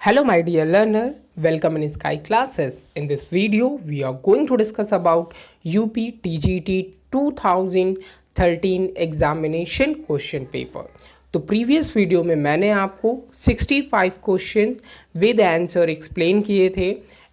Hello my dear learner, welcome in Sky Classes. In this video, we are going to discuss about UP TGT 2013 examination question paper. तो previous video में मैंने आपको 65 question with answer explain किए थे।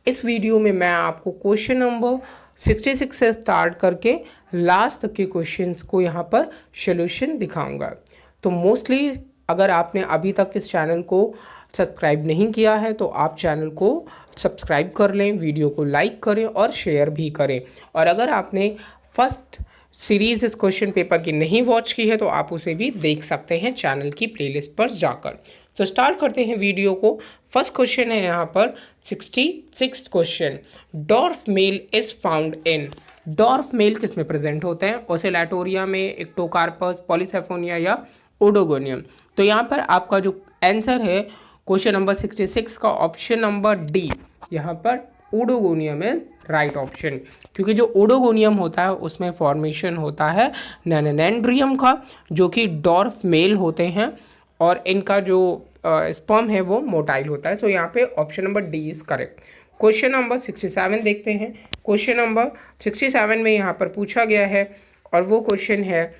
इस video में मैं आपको क्वेश्चन नंबर 66 से स्टार्ट करके लास्ट तक के क्वेश्चंस को यहाँ पर सोल्यूशन दिखाऊंगा। तो मोस्टली अगर आपने अभी तक इस चैनल को सब्सक्राइब नहीं किया है तो आप चैनल को सब्सक्राइब कर लें, वीडियो को लाइक करें और शेयर भी करें। और अगर आपने फर्स्ट सीरीज़ इस क्वेश्चन पेपर की नहीं वॉच की है तो आप उसे भी देख सकते हैं चैनल की प्लेलिस्ट पर जाकर। तो स्टार्ट करते हैं वीडियो को। फर्स्ट क्वेश्चन है यहाँ पर 66 question. Dwarf male is found in. Dwarf male किस में प्रेजेंट होते हैं? ओसेलाटोरिया में, एक्टोकार्पस, पॉलीसेफोनिया या ओडोगोनियम। तो यहाँ पर आपका जो आंसर है क्वेश्चन नंबर 66 का ऑप्शन नंबर डी, यहाँ पर ओडोगोनियम इज राइट ऑप्शन। क्योंकि जो ओडोगोनियम होता है उसमें फॉर्मेशन होता है नैनोडेंड्रियम का, जो कि डॉर्फ मेल होते हैं और इनका जो स्पर्म है वो मोटाइल होता है। सो यहाँ पे option number D is correct. Question number 67 देखते हैं। क्वेश्चन नंबर 67 में यहाँ पर पूछा गया है और वो क्वेश्चन है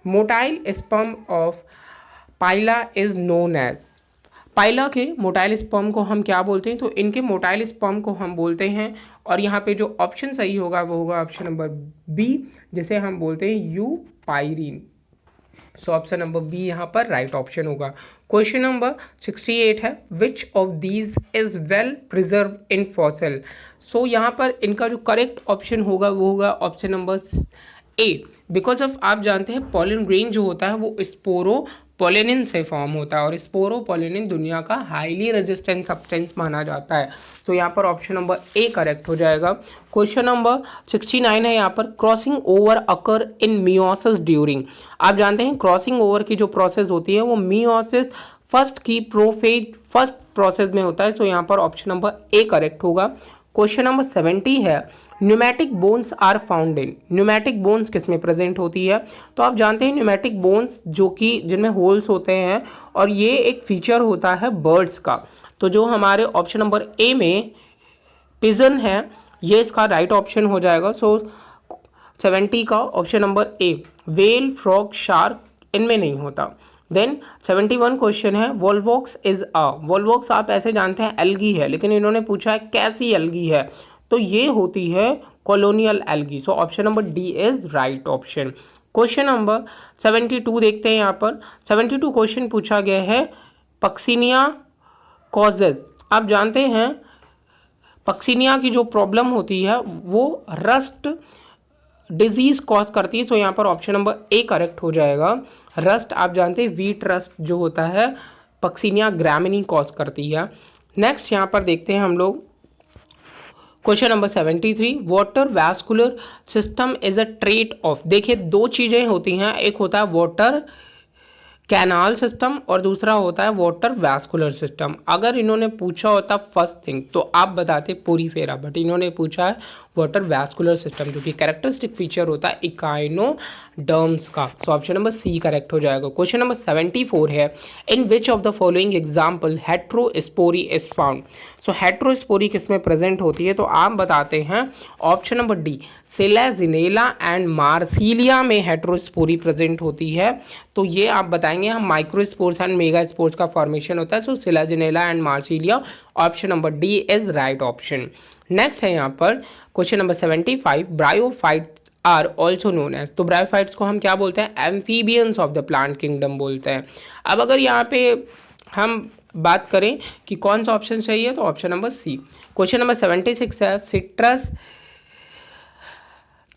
motile sperm of Pila is known as. Pila के मोटाइल स्पर्म को हम क्या बोलते हैं? तो इनके मोटाइल स्पर्म को हम बोलते हैं, और यहाँ पे जो ऑप्शन सही होगा वो होगा ऑप्शन नंबर बी, जिसे हम बोलते हैं eupyrene. So option number B यहाँ पर राइट ऑप्शन होगा। क्वेश्चन नंबर 68 है which of these is well preserve in fossil. So यहाँ पर इनका जो करेक्ट ऑप्शन होगा वो होगा option number A, because of आप जानते हैं पॉलन ग्रेन जो होता है वो स्पोरो पोलेनिन से फॉर्म होता है और स्पोरोपोलेनिन दुनिया का हाईली रेजिस्टेंट सब्सटेंस माना जाता है। तो यहाँ पर ऑप्शन नंबर ए करेक्ट हो जाएगा। क्वेश्चन नंबर 69 है यहाँ पर क्रॉसिंग ओवर अकर इन मियोसिस ड्यूरिंग। आप जानते हैं क्रॉसिंग ओवर की जो प्रोसेस होती है वो मियोसिस फर्स्ट प्रोसेस में होता है। तो यहाँ पर ऑप्शन नंबर ए करेक्ट होगा। क्वेश्चन नंबर 70 है pneumatic bones are found in. Pneumatic bones किस में प्रेजेंट होती है? तो आप जानते हैं न्यूमेटिक बोन्स जो कि जिनमें होल्स होते हैं और ये एक फीचर होता है बर्ड्स का। तो जो हमारे ऑप्शन नंबर ए में पिजन है ये इसका राइट ऑप्शन हो जाएगा। सो 70 का ऑप्शन नंबर ए। वेल, फ्रॉग, शार्क इनमें नहीं होता। देन 71 क्वेश्चन है वोल्वॉक्स इज अ। वोल्वॉक्स आप ऐसे जानते हैं एल्गी है, लेकिन इन्होंने पूछा है कैसी एल्गी है, तो ये होती है colonial algae. So option number D is right option. Question number 72 देखते हैं। यहाँ पर 72 क्वेश्चन पूछा गया है पक्सिनिया कॉजेज। आप जानते हैं पक्सिनिया की जो प्रॉब्लम होती है वो रस्ट डिजीज कॉज करती है। तो यहाँ पर ऑप्शन नंबर ए करेक्ट हो जाएगा। रस्ट आप जानते हैं वीट रस्ट जो होता है पक्सिनिया ग्रामिनी कॉज करती है। नेक्स्ट यहाँ पर देखते हैं हम लोग question number 73 water vascular system is a trait of. देखिए दो चीज़ें होती हैं, एक होता है वाटर कैनाल सिस्टम और दूसरा होता है वाटर वैस्कुलर सिस्टम। अगर इन्होंने पूछा होता फर्स्ट थिंग तो आप बताते पूरी फेरा, बट इन्होंने पूछा है वाटर वैस्कुलर सिस्टम जो कि कैरेक्टरिस्टिक फीचर होता है इकाइनोडर्म्स का। तो ऑप्शन नंबर सी करेक्ट हो जाएगा। क्वेश्चन नंबर 74 है in which of the following example heterospory is found. So heterospory किस में प्रेजेंट होती है? तो आप बताते हैं option number D Selaginella and Marsilea में हेट्रोस्पोरी प्रेजेंट होती है। तो ये आप बताएंगे हम माइक्रोस्पोर्स एंड मेगा स्पोर्स का फॉर्मेशन होता है। So Selaginella and Marsilea option number D is right option. Next है यहाँ पर question number 75 bryophytes are also known as. तो ब्रायोफाइट्स को हम क्या बोलते हैं? Amphibians of the plant kingdom बोलते हैं। अब अगर यहाँ पे हम बात करें कि कौन सा ऑप्शन सही है तो option number C. Question number 76 है citrus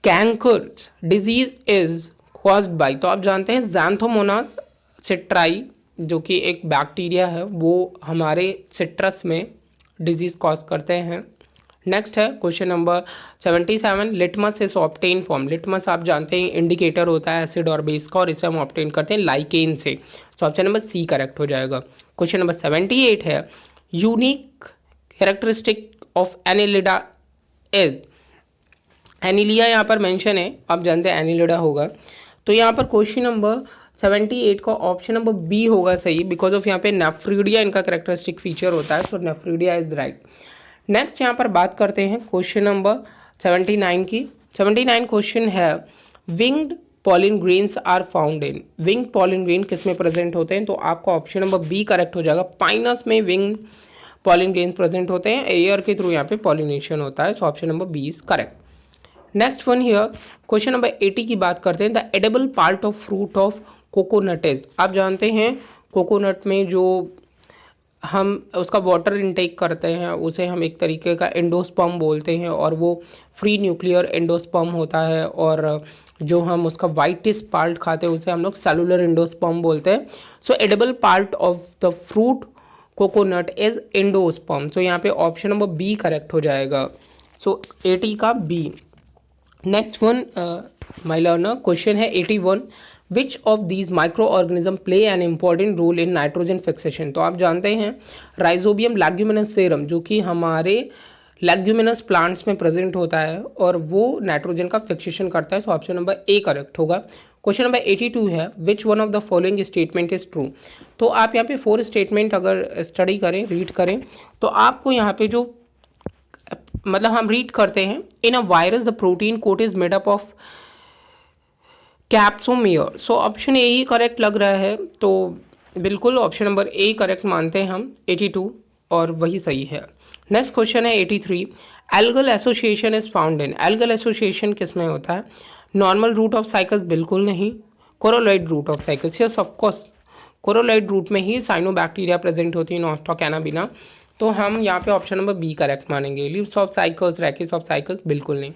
cankers disease is caused by. तो आप जानते हैं ज़ैंथोमोनास सिट्राई जो कि एक बैक्टीरिया है वो हमारे सिट्रस में डिजीज कॉज करते हैं। नेक्स्ट है question number 77 litmus is obtain from. Litmus आप जानते हैं इंडिकेटर होता है एसिड और बेस का और इसे हम ऑब्टेन करते हैं लाइकेन से। तो ऑप्शन नंबर सी करेक्ट हो जाएगा। क्वेश्चन नंबर 78 है unique characteristic of Annelida is. Annelida यहाँ पर मेंशन है, आप जानते हैं एनिलिडा होगा। तो यहाँ पर क्वेश्चन नंबर 78 का ऑप्शन नंबर बी होगा सही, बिकॉज ऑफ यहाँ पे नेफ्रीडिया इनका करेक्टरिस्टिक फीचर होता है, सो नेफ्रीडिया इज राइट। नेक्स्ट यहाँ पर बात करते हैं क्वेश्चन नंबर 79 की। 79 क्वेश्चन है winged pollen grains are found in, winged pollen grain किस में प्रेजेंट होते हैं, तो आपका ऑप्शन नंबर बी करेक्ट हो जाएगा। पाइनस में विंग्ड पॉलिन ग्रेन्स प्रेजेंट होते हैं, एयर के थ्रू यहाँ पे पॉलिनेशन होता है, so option number B is correct. Next one here question number 80 की बात करते हैं। The edible part of fruit of coconut is, आप जानते हैं कोकोनट में जो हम उसका वाटर इनटेक करते हैं उसे हम एक तरीके का एंडोस्पर्म बोलते हैं, और वो फ्री न्यूक्लियर एंडोस्पर्म होता है, और जो हम उसका वाइटेस्ट पार्ट खाते हैं उसे हम लोग सेलुलर एंडोस्पर्म बोलते हैं। So edible part of the fruit coconut is endosperm, so यहाँ पे ऑप्शन नंबर बी करेक्ट हो जाएगा। सो 80 का B. Next one my learner question है 81, which of these microorganism play an important role in nitrogen fixation, तो आप जानते हैं राइजोबियम लैग्यूमिनस सेरम जो कि हमारे लैग्यूमिनस प्लांट्स में प्रेजेंट होता है और वो नाइट्रोजन का फिक्सेशन करता है, so option number A correct होगा। क्वेश्चन नंबर 82 है which one of the following statement is true, तो आप यहाँ पे 4 स्टेटमेंट अगर स्टडी करें, रीड करें, तो आपको यहाँ पे जो मतलब हम रीड करते हैं, in a virus the protein coat is made up of capsomere, so option A ही करेक्ट लग रहा है, तो बिल्कुल ऑप्शन नंबर ए करेक्ट मानते हैं हम 82, और वही सही है। नेक्स्ट क्वेश्चन है 83, algal association is found in, algal association किस में होता है, नॉर्मल रूट ऑफ साइकस बिल्कुल नहीं, coralloid root of Cycas, yes of course coralloid root में ही साइनोबैक्टीरिया प्रेजेंट होती है, नॉस्टा कैनाबिना, तो हम यहाँ पे ऑप्शन नंबर बी करेक्ट मानेंगे। Leaves of Cycas, rachis of Cycas बिल्कुल नहीं।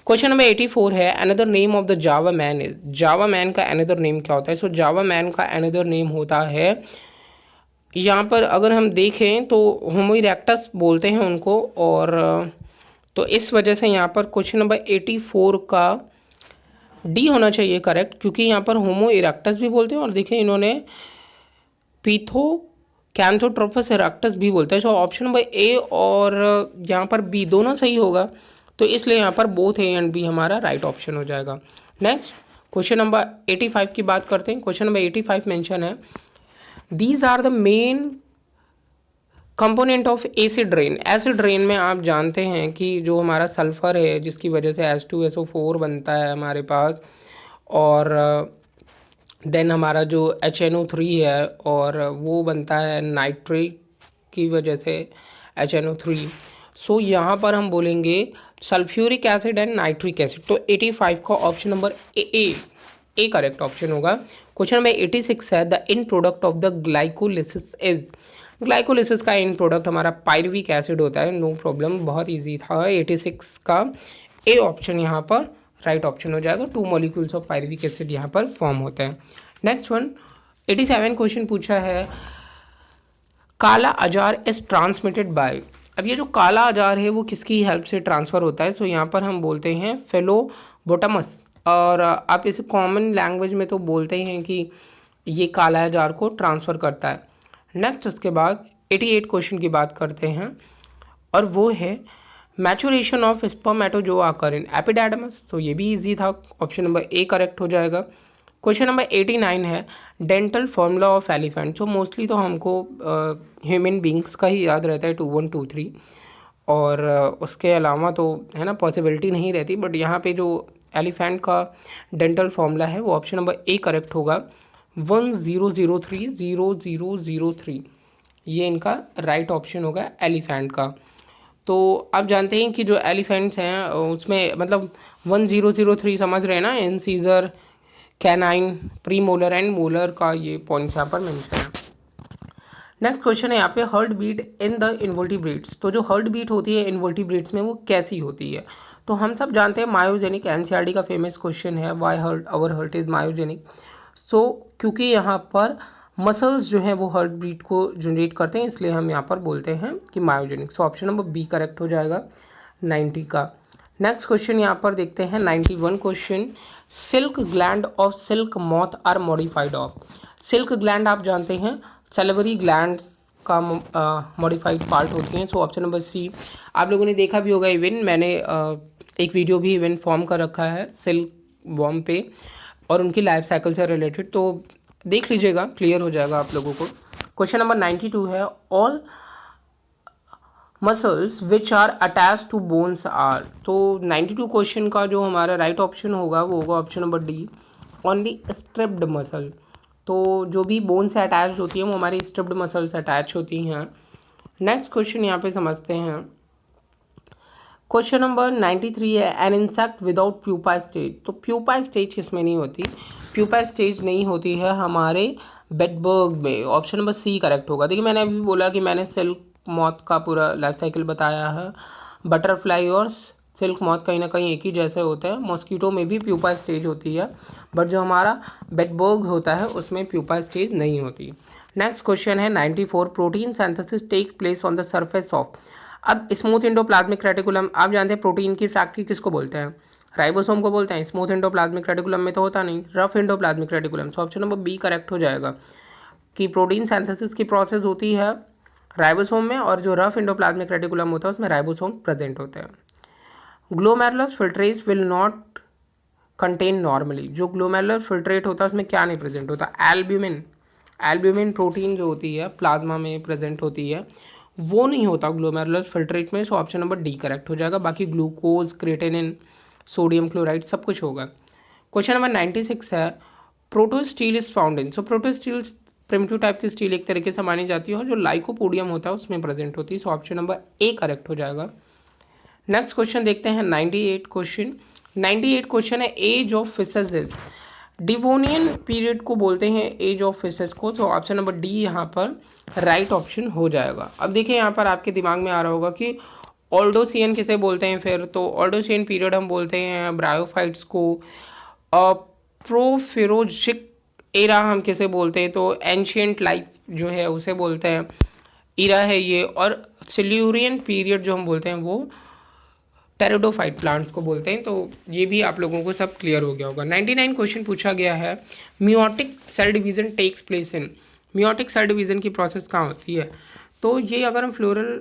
क्वेश्चन नंबर 84 है another name of the Java man is, Java man का अनदर नेम क्या होता है, सो जावा मैन का अनदर नेम होता है, यहाँ पर अगर हम देखें तो होमो इरेक्टस बोलते हैं उनको, और तो इस वजह से यहाँ पर क्वेश्चन नंबर 84 का डी होना चाहिए करेक्ट, क्योंकि यहाँ पर होमो इरेक्टस भी बोलते हैं और देखें इन्होंने पीथो कैंथोट्रोपस इरेक्टस भी बोलते हैं, सो ऑप्शन नंबर ए और यहाँ पर बी दोनों सही होगा, तो इसलिए यहाँ पर बोथ ए एंड बी हमारा राइट ऑप्शन हो जाएगा। नेक्स्ट क्वेश्चन नंबर 85 की बात करते हैं। क्वेश्चन नंबर 85 मेंशन है these are the main component of acid rain, acid rain में आप जानते हैं कि जो हमारा सल्फर है जिसकी वजह से H2SO4 बनता है हमारे पास, और देन हमारा जो HNO3 है और वो बनता है नाइट्रेट की वजह से HNO3, सो यहाँ पर हम बोलेंगे sulphuric acid and nitric acid, तो 85 का option number A correct option होगा। क्वेश्चन नंबर 86 है the in product of the glycolysis is, glycolysis का इन प्रोडक्ट हमारा पायरुविक एसिड होता है, नो प्रॉब्लम, बहुत इजी था। 86 का ए ऑप्शन यहाँ पर राइट ऑप्शन हो जाएगा, 2 मॉलिक्यूल्स ऑफ पायरुविक एसिड यहाँ पर फॉर्म होते हैं। नेक्स्ट वन 87 क्वेश्चन पूछा है काला अजार इज ट्रांसमिटेड बाय, अब ये जो काला अजार है वो किसकी हेल्प से ट्रांसफ़र होता है, सो यहाँ पर हम बोलते हैं फेलोबोटमस, और आप इसे कॉमन लैंग्वेज में तो बोलते हैं कि ये काला अजार को ट्रांसफ़र करता है। नेक्स्ट उसके बाद 88 क्वेश्चन की बात करते हैं, और वो है मैचुरेशन ऑफ स्पर्मेटोजोआ अकर इन एपिडेडमस, तो ये भी इजी था, ऑप्शन नंबर ए करेक्ट हो जाएगा। क्वेश्चन नंबर 89 है डेंटल फॉर्मूला ऑफ एलिफेंट, तो मोस्टली तो हमको ह्यूमन बींग्स का ही याद रहता है 2 1 2 3, और उसके अलावा तो है ना पॉसिबिलिटी नहीं रहती, बट यहाँ पे जो एलिफेंट का डेंटल फॉर्मूला है वो ऑप्शन नंबर ए करेक्ट होगा, 10030003, ये इनका राइट ऑप्शन होगा एलिफेंट का। तो आप जानते हैं कि जो एलिफेंट्स हैं उसमें मतलब 1003 समझ रहे हैं ना, incisor canine premolar and molar का ये पॉइंट्स यहाँ पर मेंशन है। नेक्स्ट क्वेश्चन है यहाँ पे heart beat in the invertebrates, तो जो हार्ट बीट होती है इन्वर्टिब्रेट्स में वो कैसी होती है, तो हम सब जानते हैं मायोजेनिक, एनसीईआरटी का फेमस क्वेश्चन है why heart our heart is myogenic, so क्योंकि यहाँ पर मसल्स जो हैं वो हार्ट बीट को जनरेट करते हैं, इसलिए हम यहाँ पर बोलते हैं कि myogenic, so option number B correct हो जाएगा 90 का। नेक्स्ट क्वेश्चन यहाँ पर देखते हैं 91 question, silk gland of silk moth are modified of, silk gland आप जानते हैं सैलिवरी ग्लैंड्स का मॉडिफाइड पार्ट होती हैं, सो ऑप्शन नंबर सी। आप लोगों ने देखा भी होगा, इवन मैंने एक वीडियो भी इवन फॉर्म कर रखा है सिल्क वॉर्म पे, और उनकी लाइफ साइकिल से रिलेटेड, तो देख लीजिएगा, क्लियर हो जाएगा आप लोगों को। क्वेश्चन नंबर 92 है all muscles which are attach to bones are. तो 92 क्वेश्चन का जो हमारा राइट ऑप्शन होगा वो होगा option number D, only striped muscle. तो जो भी बोन से अटैच होती है वो हमारी स्ट्रिप्ड मसल से अटैच होती हैं। नेक्स्ट क्वेश्चन यहाँ पे समझते हैं। क्वेश्चन नंबर 93 है an insect without pupa stage. तो प्यूपा स्टेज किसमें नहीं होती? प्यूपा स्टेज नहीं होती है हमारे बेडबर्ग में। ऑप्शन नंबर सी करेक्ट होगा। देखिए मैंने अभी बोला कि मैंने सिल्क मॉथ का पूरा लाइफ साइकिल बताया है। बटरफ्लाई और सिल्क मॉथ कहीं ना कहीं एक ही जैसे होते हैं। मॉस्किटो में भी प्यूपा स्टेज होती है, बट जो हमारा बेडबर्ग होता है उसमें प्यूपा स्टेज नहीं होती। नेक्स्ट क्वेश्चन है 94 protein synthesis takes place on the surface of. अब स्मूथ एंडोप्लाज्मिक रेटिकुलम, आप जानते हैं प्रोटीन की फैक्ट्री किसको बोलते हैं? राइबोसोम को बोलते हैं। स्मूथ एंडोप्लाज्मिक रेटिकुलम में तो होता नहीं, rough endoplasmic reticulum. So option number B correct हो जाएगा कि प्रोटीन सिंथेसिस की प्रोसेस होती है राइबोसोम में, और जो रफ एंडोप्लाज्मिक रेटिकुलम होता है उसमें राइबोसोम प्रेजेंट होते हैं। Glomerulus filtrates will not contain normally. जो ग्लोमेरुलर फिल्ट्रेट होता है उसमें क्या नहीं प्रेजेंट होता? एल्ब्यूमिन। एल्ब्यूमिन प्रोटीन जो होती है प्लाज्मा में प्रेजेंट होती है, वो नहीं होता ग्लोमेरुलर फिल्ट्रेट में। सो ऑप्शन नंबर डी करेक्ट हो जाएगा। बाकी ग्लूकोज, क्रेटिनिन, सोडियम क्लोराइड सब कुछ होगा। क्वेश्चन नंबर 96 है proto steel is found in. So proto steel primitive type की स्टील एक तरीके से मानी जाती है और जो लाइकोपोडियम होता है उसमें प्रेजेंट होती है। So option number A correct हो जाएगा। नेक्स्ट क्वेश्चन देखते हैं 98 क्वेश्चन। 98 क्वेश्चन है age of fishes is. Devonian period को बोलते हैं एज ऑफ फिशेस को। तो ऑप्शन नंबर डी यहाँ पर राइट ऑप्शन हो जाएगा। अब देखिए यहाँ पर आपके दिमाग में आ रहा होगा कि ओल्डोसियन किसे बोलते हैं फिर? तो ओल्डोसियन पीरियड हम बोलते हैं ब्रायोफाइट्स को। प्रोफिरोजिक एरा हम किसे बोलते हैं? तो एंशियंट लाइफ जो है उसे बोलते हैं, इरा है ये। और सिल्यूरियन पीरियड जो हम बोलते हैं वो टेरिडोफाइट प्लांट्स को बोलते हैं। तो ये भी आप लोगों को सब क्लियर हो गया होगा। 99 क्वेश्चन पूछा गया है meiotic cell division takes place in. Meiotic cell division की प्रोसेस कहाँ होती है? तो ये अगर हम फ्लोरल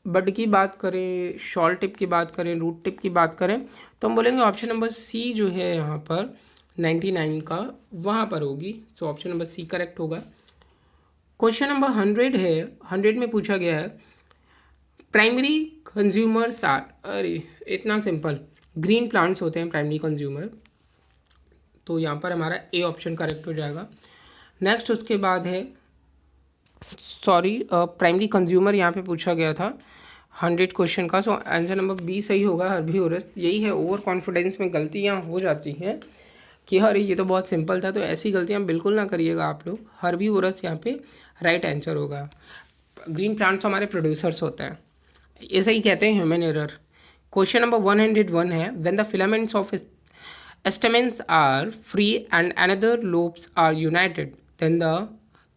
बड की बात करें, शॉल टिप की बात करें, रूट टिप की बात करें, तो हम बोलेंगे ऑप्शन नंबर सी जो है यहाँ पर 99 का वहाँ पर होगी। So option number C correct होगा। क्वेश्चन नंबर 100 है, 100 में पूछा गया है प्राइमरी कंज्यूमर्स आर। अरे इतना सिंपल, ग्रीन प्लांट्स होते हैं प्राइमरी कंज्यूमर। तो यहाँ पर हमारा ए ऑप्शन करेक्ट हो जाएगा। नेक्स्ट उसके बाद है प्राइमरी कंज्यूमर यहाँ पे पूछा गया था 100 क्वेश्चन का। सो आंसर नंबर बी सही होगा, हर्बीवोरस। यही है, ओवर कॉन्फिडेंस में गलतियाँ हो जाती हैं कि अरे ये तो बहुत सिंपल था। तो ऐसी गलतियाँ बिल्कुल ना करिएगा आप लोग। हर्बीवोरस यहाँ पे राइट आंसर होगा। ग्रीन प्लांट्स हमारे प्रोड्यूसर्स होते हैं, इसे ही कहते हैं ह्यूमन एरर। क्वेश्चन नंबर 101 है when the filaments of stamens are free and anther lobes are united then the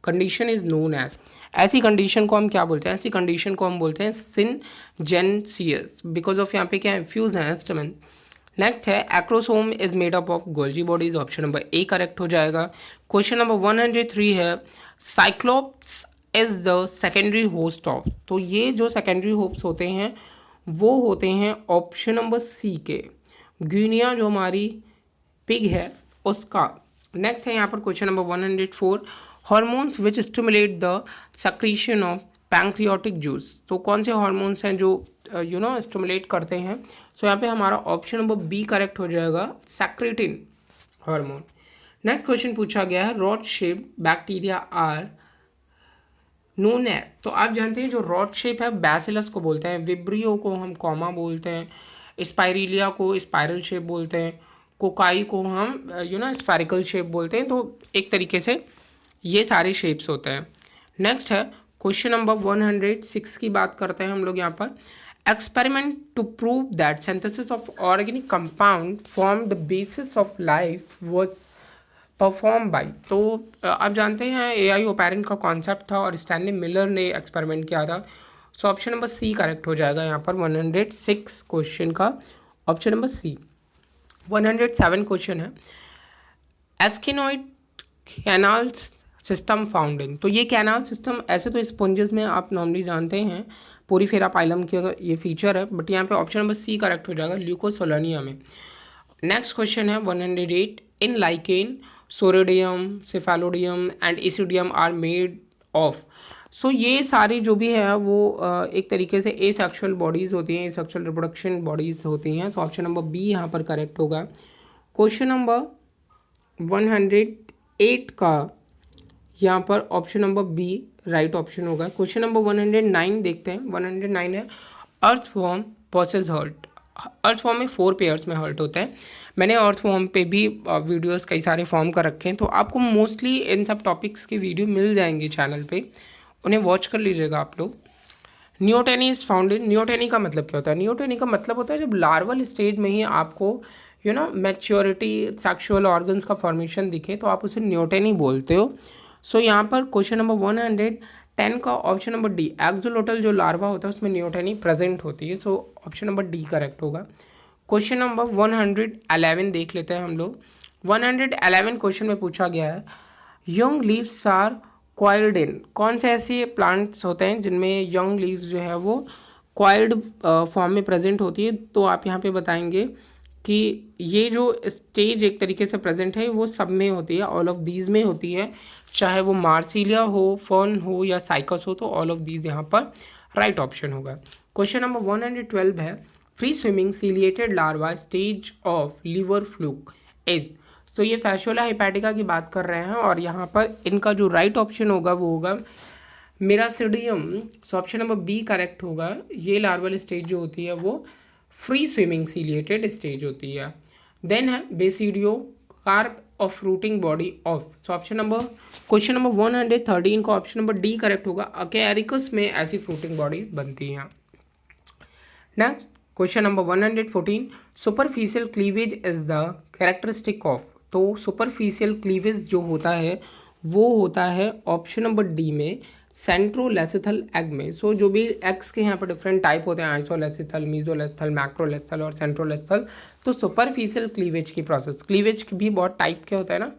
condition is known as. ऐसी कंडीशन को हम क्या बोलते हैं? ऐसी कंडीशन को हम बोलते हैं सिनजेंसियस। बिकॉज ऑफ यहाँ पे क्या है, फ्यूज है स्टेमेन। नेक्स्ट है acrosome is made up of Golgi bodies. Option number A correct हो जाएगा। क्वेश्चन नंबर 103 है cyclops is the secondary host of. तो ये जो सेकेंडरी होप्स होते हैं वो होते हैं ऑप्शन नंबर सी के, ग्यूनिया जो हमारी पिग है उसका। नेक्स्ट है यहाँ पर question number 104 hormones which stimulate the secretion of pancreatic juice. तो कौन से हार्मोन्स हैं जो स्टिमुलेट करते हैं? सो यहाँ पे हमारा ऑप्शन नंबर बी करेक्ट हो जाएगा, सेक्रेटिन हार्मोन। नेक्स्ट क्वेश्चन पूछा गया है rod shape bacteria are known है। तो आप जानते हैं जो रॉड शेप है बैसिलस को बोलते हैं, विब्रियो को हम कॉमा बोलते हैं, स्पाइरिलिया को स्पाइरल शेप बोलते हैं, कोकाई को हम स्फेरिकल शेप बोलते हैं। तो एक तरीके से ये सारे शेप्स होते हैं। नेक्स्ट है क्वेश्चन नंबर 106 की बात करते हैं हम लोग यहाँ पर। Experiment to prove that synthesis of organic compound form the basis of life was perform by. तो आप जानते हैं एआई ओपेरेंट का कॉन्सेप्ट था और स्टैनली मिलर ने एक्सपेरिमेंट किया था। So option number C correct हो जाएगा यहाँ पर 106 क्वेश्चन का ऑप्शन नंबर सी। 107 क्वेश्चन है एस्किनॉइड कैनाल सिस्टम फाउंड इन। तो ये कैनाल सिस्टम ऐसे तो स्पॉन्जेस में आप नॉर्मली जानते हैं पोरीफेरा पाइलम की ये फीचर है, बट यहाँ पे ऑप्शन नंबर सी करेक्ट हो जाएगा ल्यूकोसोलानिया में। नेक्स्ट क्वेश्चन है 108, in lichen soredium, cephalodium and isidium are made of. So ये सारी जो भी है वो एक तरीके से एसेक्सुअल बॉडीज़ होती हैं, एसेक्सुअल रिप्रोडक्शन बॉडीज़ होती हैं। तो ऑप्शन नंबर बी यहाँ पर करेक्ट होगा। क्वेश्चन नंबर 108 का यहाँ पर option number B right option होगा। क्वेश्चन नंबर 109 देखते हैं। 109 है, अर्थवॉर्म पॉसेस हर्ट। अर्थवॉर्म में 4 पेयर्स में हर्ट होता है। मैंने अर्थवॉर्म पे भी वीडियोस कई सारे फॉर्म कर रखे हैं, तो आपको मोस्टली इन सब टॉपिक्स की वीडियो मिल जाएंगी चैनल पे, उन्हें वॉच कर लीजिएगा आप लोग। Neoteny is found in, neoteny का मतलब क्या होता है? नियोटेनी का मतलब होता है जब लार्वल स्टेज में ही आपको मैच्योरिटी सेक्सुअल ऑर्गन्स का फॉर्मेशन दिखे तो आप उसे नियोटेनी बोलते हो। सो यहाँ पर क्वेश्चन नंबर 110 का ऑप्शन नंबर डी, एक्सोलोटल जो लार्वा होता है उसमें नियोटेनी प्रेजेंट होती है। So option number D correct होगा। क्वेश्चन नंबर 111 देख लेते हैं हम लोग। 111 क्वेश्चन में पूछा गया है, यंग लीव्स आर क्वाइल्ड इन। कौन से ऐसे प्लांट्स होते हैं जिनमें यंग लीव्स जो है वो क्वाइल्ड फॉर्म में प्रेजेंट होती है? तो आप यहाँ पे बताएंगे कि ये जो स्टेज एक तरीके से प्रेजेंट है वो सब में होती है, ऑल ऑफ दीज में होती है, चाहे वो मार्सिलिया हो, फर्न हो या साइकस हो, तो ऑल ऑफ दीज यहाँ पर राइट ऑप्शन होगा। क्वेश्चन नंबर 112 है, free swimming ciliated larva stage of liver fluke is. तो ये फैशुला हिपैटिका की बात कर रहे हैं और यहाँ पर इनका जो राइट ऑप्शन होगा वो होगा miracidium. So option number B correct होगा। ये लार्वल स्टेज जो होती है वो फ्री स्विमिंग सीलिएटेड स्टेज होती है। देन है basidio carp of fruiting body of. So option number question number 113 का ऑप्शन नंबर डी करेक्ट होगा। अकेरिकस में ऐसी फ्रूटिंग बॉडी बनती हैं। Next question number 114, superficial cleavage is the characteristic of. तो सुपरफिशियल क्लीवेज जो होता है वो होता है ऑप्शन नंबर डी में सेंट्रोलेसिथल एग में। सो जो भी एग्स के यहाँ पर डिफरेंट टाइप होते हैं, आइसोलेसिथल, मीजोलेसिथल, मैक्रोलेसिथल और सेंट्रोलेसिथल। तो सुपरफिशियल क्लीवेज की प्रोसेस, क्लीवेज भी बहुत टाइप के होता है ना,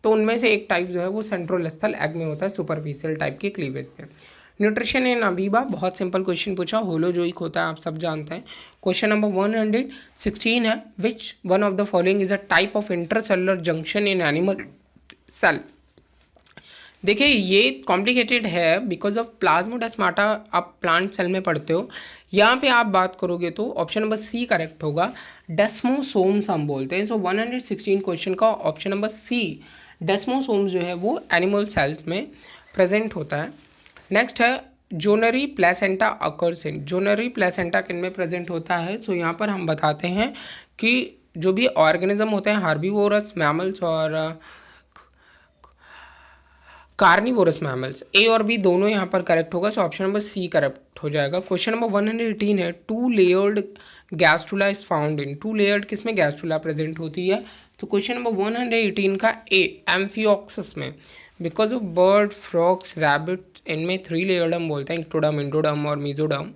तो उनमें से एक टाइप जो है वो सेंट्रोलेसिथल एग में होता है, सुपरफिशियल टाइप के क्लीवेज में। न्यूट्रिशन इन अमीबा, बहुत सिंपल क्वेश्चन पूछा, होलोजोइक होता है, आप सब जानते हैं। क्वेश्चन नंबर 116 है, which one of the following is a type of intercellular junction in animal cell. देखिए ये कॉम्प्लिकेटेड है बिकॉज ऑफ प्लाज्मोडेस्माटा आप प्लांट सेल में पढ़ते हो। यहाँ पे आप बात करोगे तो ऑप्शन नंबर सी करेक्ट होगा, डेस्मोसोम्स हम बोलते हैं। सो 116 क्वेश्चन का ऑप्शन नंबर सी डेस्मोसोम्स जो है वो एनिमल सेल्स में प्रेजेंट होता है। नेक्स्ट है जोनरी प्लेसेंटा अकर्स इन। जोनरी प्लेसेंटा किन में प्रेजेंट होता है? सो यहाँ पर हम बताते हैं कि जो भी ऑर्गेनिज्म होते हैं हार्बीवोरस मैमल्स और कार्निवोरस मैमल्स, ए और बी दोनों यहाँ पर करेक्ट होगा। So option number C correct हो जाएगा। क्वेश्चन नंबर 118 है, two layered gastrula is found in. Two layered किस में गैस्ट्रुला प्रेजेंट होती है? तो क्वेश्चन नंबर 118 का ए एम्फियोक्सस में, because of bird, frogs, rabbit, इनमें 3 लेयर्ड हम बोलते हैं, एक्टोडर्म, इंडोडर्म और मीजोडर्म।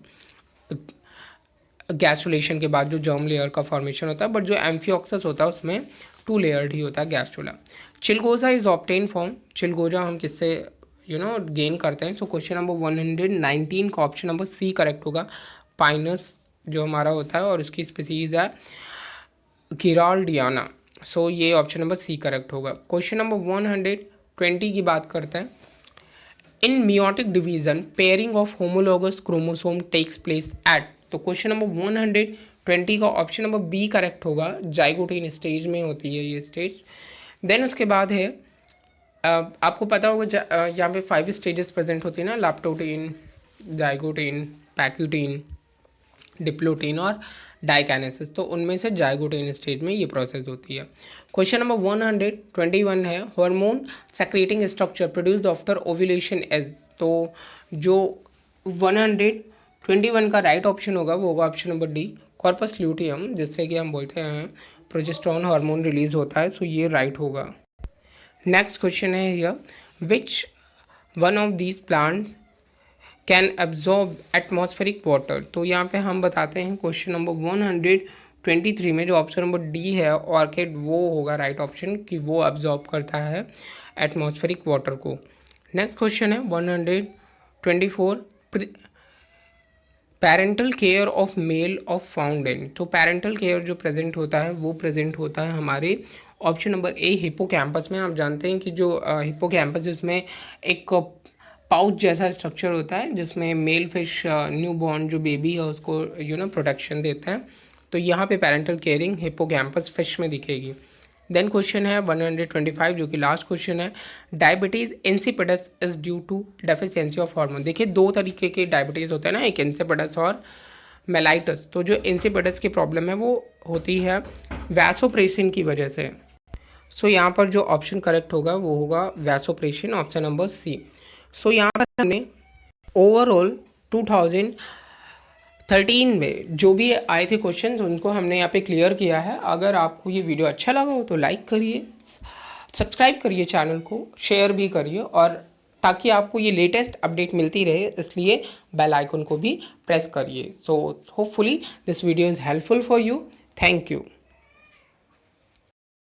गैस्ट्रुलेशन के बाद जो जर्म लेयर का फॉर्मेशन होता है, बट जो एम्फियोक्सस होता है उसमें 2 लेयर्ड ही होता है गैस्ट्रुला। चिलगोजा इज ऑब्टेन फ्रॉम, चिलगोजा हम किससे गेन करते हैं? सो क्वेश्चन नंबर 119 का ऑप्शन नंबर सी करेक्ट होगा। पाइनस जो हमारा होता है और उसकी स्पीसीज है गिराल्डियाना। सो ये ऑप्शन नंबर सी करेक्ट होगा। क्वेश्चन नंबर 120 की बात करते हैं, in meiotic division pairing of homologous chromosome takes place at. तो क्वेश्चन नंबर 120 का ऑप्शन नंबर बी करेक्ट होगा, जाइगोटिन स्टेज में होती है ये स्टेज। देन उसके बाद है आपको पता होगा यहाँ पे 5 स्टेजेस प्रेजेंट होती है ना, लैप्टोटीन, जाइगोटीन, पैक्यूटीन, डिप्लोटीन और डाइकैनेसिस। तो उनमें से जाइगोटीन स्टेज में ये प्रोसेस होती है। क्वेश्चन नंबर 121 है, hormone secreting structure produced after ovulation as. तो जो 121 का राइट ऑप्शन होगा वो होगा option number D, corpus luteum, जिससे कि हम बोलते हैं प्रोजेस्टेरोन हार्मोन रिलीज होता है। सो ये राइट होगा। नेक्स्ट क्वेश्चन है here, which one of these plants can absorb atmospheric water. तो यहाँ पे हम बताते हैं क्वेश्चन नंबर 123 में जो ऑप्शन नंबर डी है ऑर्किड, वो होगा राइट ऑप्शन कि वो एब्जॉर्ब करता है एटमॉस्फेरिक वाटर को। नेक्स्ट क्वेश्चन है 124, parental care of male of found in, तो पेरेंटल केयर जो प्रेजेंट होता है वो प्रेजेंट होता है हमारे ऑप्शन नंबर ए हिप्पोकैम्पस में। आप जानते हैं कि जो हिप्पोकैम्पस जिसमें एक पाउच जैसा स्ट्रक्चर होता है जिसमें मेल फिश न्यू बॉर्न जो बेबी है उसको प्रोटेक्शन देता है, तो यहाँ पे पेरेंटल केयरिंग हिप्पोकैम्पस फिश में दिखेगी। देन क्वेश्चन है 125 जो कि लास्ट क्वेश्चन है, diabetes insipidus is due to deficiency of hormone. देखिए दो तरीके के डायबिटीज़ होते हैं ना, एक इंसिपिडस और मेलाइटस। तो जो इंसिपिडस की प्रॉब्लम है वो होती है वैसोप्रेसिन की वजह से। सो यहाँ पर जो ऑप्शन करेक्ट होगा वो होगा वैसोप्रेसिन, ऑप्शन नंबर सी। सो यहाँ पर हमने ओवरऑल 2013 में जो भी आए थे क्वेश्चंस उनको हमने यहाँ पे क्लियर किया है। अगर आपको ये वीडियो अच्छा लगा हो तो लाइक करिए, सब्सक्राइप करिए चैनल को, शेयर भी करिए, और ताकि आपको ये लेटेस्ट अपडेट मिलती रहे इसलिए बेल आइकन को भी प्रेस करिए। So hopefully this video is helpful for you. Thank you.